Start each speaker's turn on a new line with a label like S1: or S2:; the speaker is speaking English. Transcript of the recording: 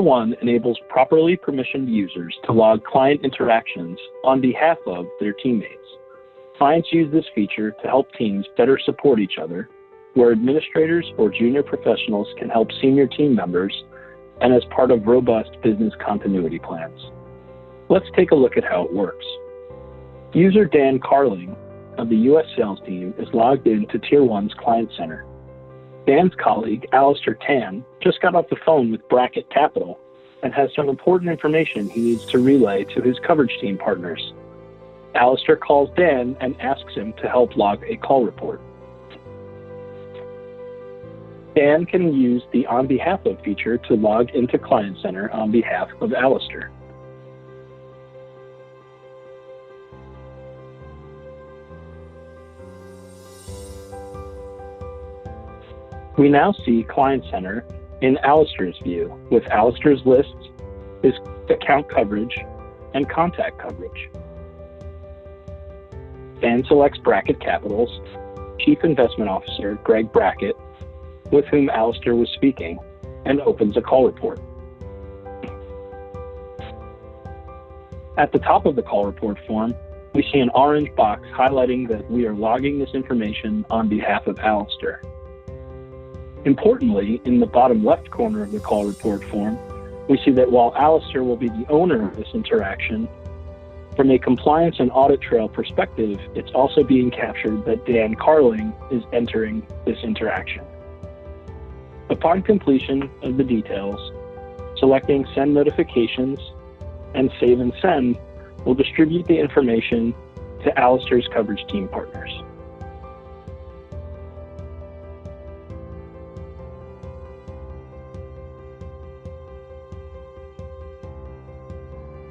S1: Tier1 enables properly permissioned users to log client interactions on behalf of their teammates. Clients use this feature to help teams better support each other, where administrators or junior professionals can help senior team members, and as part of robust business continuity plans. Let's take a look at how it works. User Dan Carling of the U.S. sales team is logged into Tier1's Client Center. Dan's colleague, Alistair Tan, just got off the phone with Bracket Capital and has some important information he needs to relay to his coverage team partners. Alistair calls Dan and asks him to help log a call report. Dan can use the On Behalf Of feature to log into Client Center on behalf of Alistair. We now see Client Center in Alistair's view, with Alistair's lists, his account coverage, and contact coverage. Dan selects Bracket Capital's Chief Investment Officer, Greg Brackett, with whom Alistair was speaking, and opens a call report. At the top of the call report form, we see an orange box highlighting that we are logging this information on behalf of Alistair. Importantly, in the bottom left corner of the call report form, we see that while Alistair will be the owner of this interaction, from a compliance and audit trail perspective, it's also being captured that Dan Carling is entering this interaction. Upon completion of the details, selecting Send Notifications and Save and Send will distribute the information to Alistair's coverage team partners.